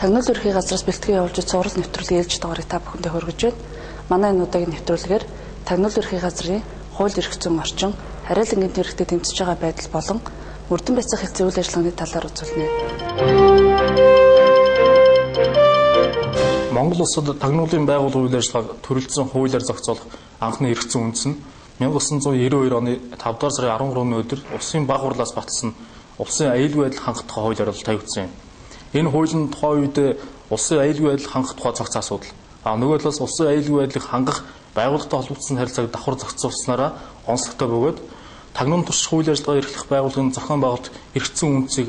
Тагнуул ерхий газраас бэлтгэн явуулж цуврал нэвтрүүлэг ээлж дугаарыг та бүхэндээ хүргэж байна. Манай энэ удаагийн нэвтрүүлгээр Тагнуул ерхий газрын хууль эрх зүйн орчин, хариалан гэмт хэрэгтэд тэмцэж байгаа байдал болон мөрдөн байцаах хэлтсийн үйл ажиллагааны талаар үзүүлнэ. Монгол улсад тагнуулын байгууллагын үйл ажиллагааг төрөлцсөн хуулиар зохицуулах анхны эрх зүйн үндэс нь 1992 оны 5 дугаар сарын 13-ны өдөр улсын баг хурлаас баталсан улсын аюулгүй байдал хангах тухай хуулиар тавигдсан юм. Энэ хууль нь тухайн үед улсын аюулгүй байдал хангах тухай зохицсон асуудал. Нөгөө талаас улсын аюулгүй байдлыг хангах байгууллагатай холбогдсон харилцааг давхар зохицуулснараа онцлогтой бөгөөд тагнуун турших үйл ажиллагаа эрхлэх байгууллагын зохион байгуулалт эрх зүйн үндэсийг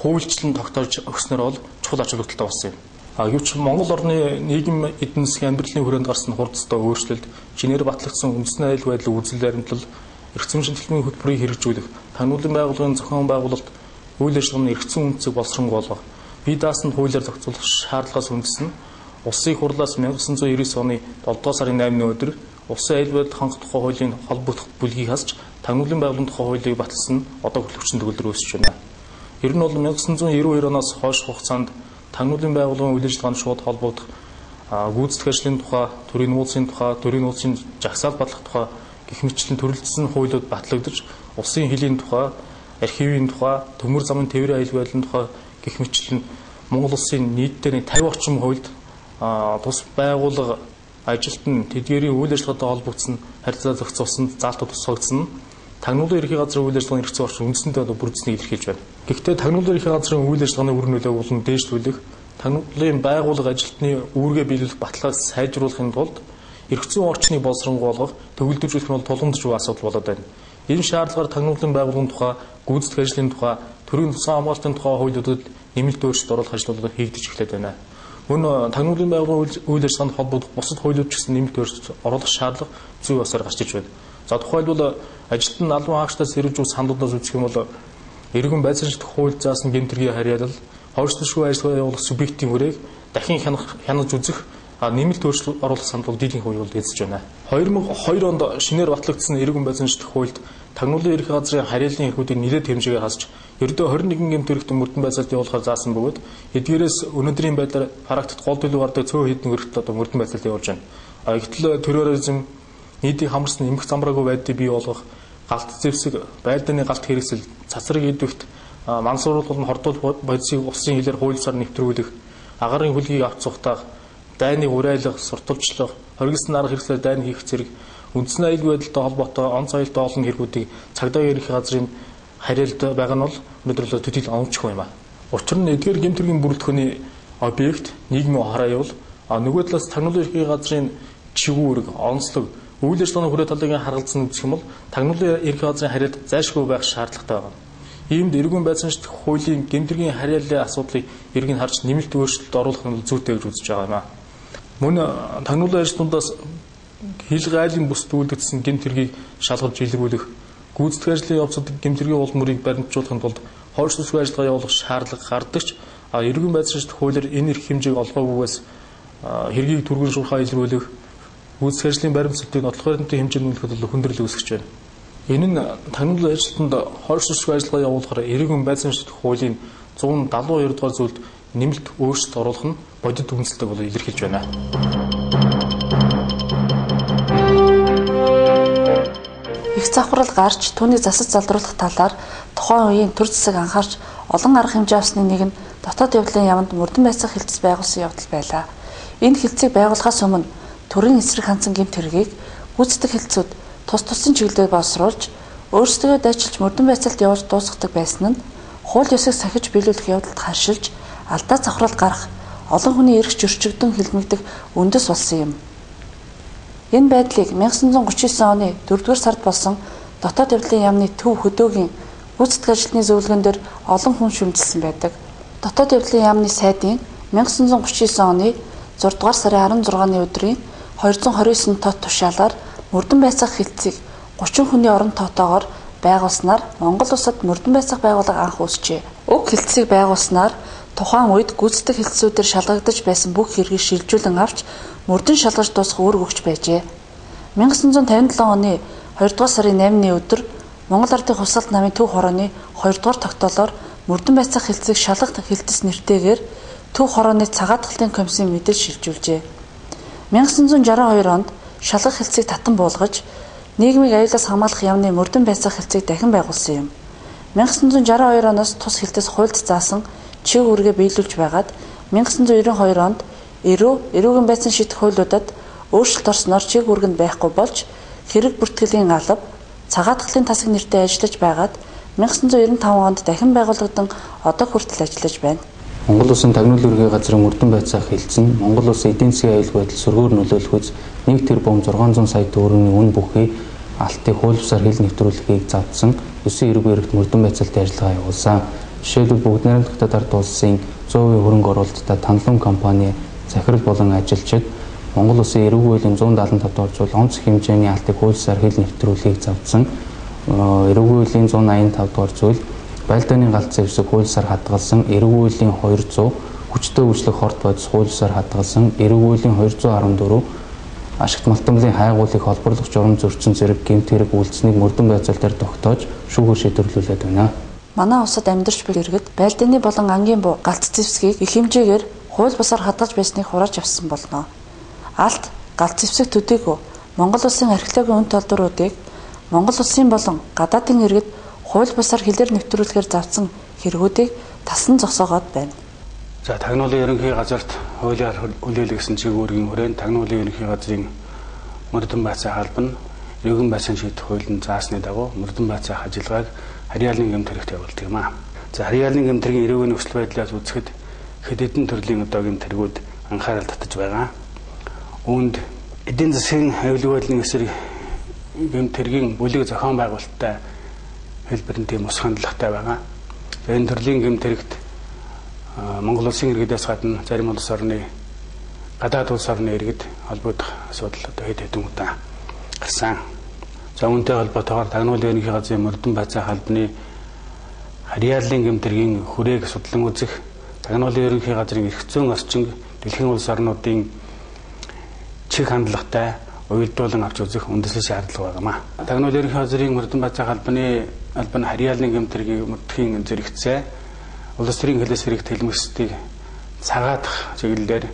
хуульчлан тогтоож өгснөр бол чухал ач холбогдолтой болсон юм. Гэвч Монгол орны нийгэм эдийн засгийн амьдралын хүрээнд гарсан хурдтай өөрчлөлт, чинээр батлагдсан үндэсний аюулгүй байдлын үзэл баримтлал, эрх зүйн шинжилгээний хөтөлбөрийг хэрэгжүүлэх, тагнуулын байгууллагын зохион байгуулалт үйл ажиллагааны эрх зүйн үндэсийг боловсрон болгох, бие даасан хуулиар зохицуулах шаардлагаас үндэс нь Улсын хурлаас 1999 оны 7 дугаар сарын 8-ны өдөр улсын аюулгүй байдал хангах тухай хуулийн холбогдох бүлгийг хасч тагнуулын байгууллагын тухай хуулийг баталсан нь одоо хүртэлчийн төгөлдөр үүсэж байна. Ер нь бол 1992 оноос хойш хугацаанд тагнуулын байгууллагын үйл ажиллагаанд шууд холбогдох гүйцэтгэх ажлын тухай, төрийн нууцын тухай, төрийн нууцын жагсаал батлах тухай гэх мэтчлэн төрөлдсөн хуулиуд батлагдаж, улсын хилийн тухай, архивын тухай, төмөр замын тээврийн аюулгүй байдлын тухай гэх мэтчлэн Монгол улсын нийтдээ 50 орчим хуульд тус байгууллага ажилт нь тэдгээрийн үйл ажиллагаатай холбогдсон харилцаа зохицуулсан заалтууд тусгагдсан. Тагнуулын ерхий газрын үйл ажиллагааны эрх зүйн орчин үндсэндээ бүрдсэнийг илэрхийлж байна. Гэхдээ тагнуулын ерхий газрын үйл ажиллагааны үр нөлөөг болон дээшлүүлэх, тагнуулын байгууллага ажилтны үүргээ биелүүлэх баталгааг сайжруулахын тулд эрх зүйн орчныг боловсронгуулах, төгөлдөжүүлэх нь бол тулгамдж буй асуудал болоод байна. Энэ шаардлагаар тагнуулын байгууллагын тухай, гүйцэтгэх ажлын тухай, төрийн тусгай хамгаалтын тухай хуулиудад нэмэлт өөрчлөлт оруулах ажлууд хийгдэж эхлэх байна. Мөн тагнуулын байгууллагын үйл ажиллагаанд холбогдох бусад хуулиуд ч гэсэн нэмэлт өөрчлөлт оруулах шаардлага зүй басаар гарч иж байна. За тухайлбал ажилт нь албан хаагчдаас сэрэж үз саналуудаас үзэх юм бол эргэн байцаалт хууль заасан гэмтэргийн харьяалал, хойшлошгүй ажиллагаа явуулах субъектийн хүрээг дахин хянаж үзэх нэмэлт өөрчлөлт оруулах санал дийлэнх хуулиуд эзэж байна. 2002 онд шинээр батлагдсан эргэн байцаалт хуульд тагнуулын ерхий газрын харьяаллын эрхүүдийг нэлээд хэмжээгээр хасч ердөө 21 гэмт хэрэгт мөрдөн байцаалт явуулахаар заасан бөгөөд эдгээрээс өнөөдрийн байдлаар практикт гол төлөв гардаг цөөн хэдэн өргөт одоо мөрдөн байцаалт явуулж байна. Гэтэл терроризм, нийтийг хамарсан эмх замраагүй байдлыг бий болгох, галт зэвсэг, байлдааны галт хэрэгсэл, цацраг идэвхт мансууруулах болон хордуул бодисыг улсын хилээр хуулиусаар нэвтрүүлэх, агарын хөлгийг авч цухтаах, дайныг урайлах, сурталчлах, хоригдсан арга хэрэгслээр дайн хийх зэрэг үндэсний аюулгүй байдалтай холбоотой он соёлтой олон хэрэгүүдийг цагдаагийн ерхий газрын харьяалд байгаа нь бол өнөөдөр төдийл оновчгүй юм. Учир нь эдгээр гэмтэргийн бүрэлдэхүүний объект нийгмийн хараа явал нөгөө талаас тагнуулын ерхий газрын чигүүрэг, онцлог, үйл ажиллагааны хүрээ талын харгалзан үзэх юм бол тагнуулын ерхий газрын харьяалд зайлшгүй байх шаардлагатай байна. Иймд эргэн байцаалт хуулийн гэмтэргийн харьяаллын асуудлыг эргэн харж нэмэлт өөрчлөлт оруулах нь зүйтэй гэж үзэж байгаа юм. Мөн тагнуулын ажлуудаас хил гайлын бүс дүүлдэгдсэн гэмтэргийг шалгаж илрүүлэх, гүйцэтгэх ажлын явцад гэмтэргийн уул мөрийг баримтжуулахын тулд хойшлошгүй ажиллагаа явуулах шаардлага гардагч эргэн байцаалт хуулиар энэ эрх хэмжээг олгоогүйгээс хэргийг түргэн шуурхаа илрүүлэх, гүйцэтгэх ажлын баримтцуудыг нотлох баримтын хэмжээнд нөлөөлөх хүндрэл үүсгэж байна. Энэ нь тагнуулын ажилтнанд хойшлошгүй ажиллагаа явуулахаар эргэн байцаалт хуулийн 172 дугаар зүйлд нэмэлт өөрчлөлт оруулах нь бодит үндэслэлтэй болоо илэрхийлж байна. Их завхрал гарч түүний засаж залруулах талаар тухайн үеийн төр засаг анхаарч олон арга хэмжээ авсны нэг нь дотоод явдлын яамд мөрдөн байцаах хэлтс байгуулсан явдал байлаа. Энэ хэлтсийг байгуулахаас өмнө төрийн эсрэг хандсан гэмт хэргийг гүйцэтгэх хэлтсүүд тус тусын чиглэлээр боловсруулж өөрсдөө дайчилж мөрдөн байцаалт явуулж дуусгадаг байсан нь хууль ёсыг сахиж биелүүлэх явдалд харшилж алдаа завхрал гарах, олон хүний эрх зөрчигдөн хэлмэгдэх үндэс болсон юм. Энэ байдлыг 1939 оны 4-р сард болсон дотоод явдлын яамны төв хөдөөгийн гүйцэтгэх ажилтны зөвлөгөөн дээр олон хүн шүмжилсэн байдаг. Дотоод явдлын яамны сайдын 1939 оны 6-р сарын 16-ны өдрийн 229 тот тушаалаар мөрдөн байцаах хэлтсийг 30 хүний орон тоотоогоор байгуулснаар Монгол улсад мөрдөн байцаах байгууллага анх үүсжээ. Уг хэлтсийг байгуулснаар тухайн үед гүйцэтгэх хэлтсүүдээр шалгагдаж байсан бүх хэргийг шилжүүлэн авч мөрдөн шалгаж дуусгах үүрэг өгч байжээ. 1957 оны 2 дугаар сарын 8-ны өдөр Монгол Ардын хувьсгалт намын төв хорооны 2 дугаар тогтоолоор мөрдөн байцаах хэлтсийг шалгах хэлтэс нэртэйгээр Төв хорооны цагаатгалтын комиссийн мэдээж шилжүүлжээ. 1962 онд шалгах хэлцгийг татан буулгаж, нийгмийг аюулаас хамгаалах яамны мөрдөн байцаах хэлцгийг дахин байгуулсан юм. 1962 оноос тус хэлтээс хуульд заасан чиг үүргээ биелүүлж байгаад 1992 онд эрүүгийн байцаан шийдэх хуулиудад өөрчлөлт орсноор чиг үүргэнд байхгүй болж хэрэг бүртгэлийн алба цагаатгалтын тасаг нэртэй ажиллаж байгаад 1995 онд дахин байгуулагдсан одоо хүртэл ажиллаж байна. Монгол Улсын тагнуул ерөнхий газрын мөрдөн байцаах хэлц нь Монгол Улсын эдийн засгийн аюулгүй байдал сөргөөр нөлөөлөхөд 1 тэрбум 600 сая төгрөгийн үн бүхий алтыг хууль бусаар хил нэвтрүүлэхийг завдсан 9 эрүүг эрхт мөрдөн байцаалтын ажиллагаа явуулсан. Жишээлбэл бүгд найрамдагтад ард улсын 100% хөрөнгө оруулалттай Танлун компани захирал болон ажилчид Монгол Улсын эрүүг хуулийн 175 дугаар зүйл онц хэмжээний алтыг хууль бусаар хил нэвтрүүлэхийг завдсан. Эрүүг хуулийн 185 дугаар зүйл байлдааны галзын хэвсэг хууль бусаар хадгалсан эрүүг хуулийн 200 хүчтэй үйлчлэх хорт бодис хууль бусаар хадгалсан эрүүг хуулийн 214 ашигт малтамлын хайгуулыг холбоорлох журам зөрчсөн зэрэг гэмт хэрэг үйлдсэнийг мөрдөн байцаалтаар тогтоож шүүгээр шийдвэрлүүлээд байна. Манай улсад амьдарч буй иргэд байлдааны болон ангийн галц зэвсгийг их хэмжээгээр хууль бусаар хадгалж байсныг хурааж авсан болно. Алт галц зэвсэг төдийгүй Монгол Улсын археологийн үн толдвруудыг Монгол Улсын болон гадаадын иргэд хууль бусаар хилээр нэвтрүүлэхээр завдсан хэрэгүүдийг тасан зогсоогоод байна. За тагнуулын ерөнхий газарт хуулиар хүлээлгэсэн чиг үүргийн хүрээнд тагнуулын ерөнхий газрын мөрдөн байцаах алба нь эрүүгийн байцаан шийдэх хуулийн заасны дагуу мөрдөн байцаах ажиллагааг харьяалын гэмт хэрэгт явуулдаг юм аа. За харьяалын гэмт хэргийн эрүүгийн нөхцөл байдлаас үзэхэд хэд хэдэн төрлийн одоогийн тэргүүд анхаарал татаж байгаа. Үүнд эдийн засгийн аюулгүй байдлын эсрэг гэмт хэргийн бүлэг зохион байгуулалттай хэлбэрийн тийм ус хандлагатай байгаа. Энэ төрлийн гэмт хэрэгт Монгол Улсын иргэдээс гадна зарим улс орны гадаад улс орны иргэд холбогдох асуудал одоо хэд хэдэн удаа гарсан. За үүнтэй холбоотойгоор тагнуулын ерөнхий газрын мөрдөн байцаах албаны харьяалын гэмт хэргийн хүрээг судлан үзэх, тагнуулын ерөнхий газрын эрх зүйн орчин дэлхийн улс орнуудын чиг хандлагатай уялдуулан авч үзэх үндэслэл шаардлага байгаамаа. Тагнуулын ерөнхий газрын мөрдөн байцаах алба нь харьяалын гэмт хэргийг мөрдөхийн зэрэгцээ улс төрийн хилээс хэрэгт хэлмэсдийг цагаатах чиглэлээр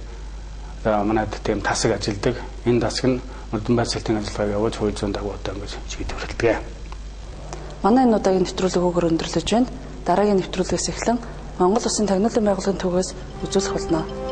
манайд тийм тасаг ажилдаг. Энэ тасаг нь мөрдөн байцаалтын ажиллагааг явуулж хууль зүйн дагуу одоо ингэж шийдвэрлэдэг. Манай энэ удаагийн нэвтрүүлэг өгөр өндөрлөж байна. Дараагийн нэвтрүүлгээс эхлэн Монгол Улсын тагнуулын байгууллагын төвөөс үзүүлэх болно.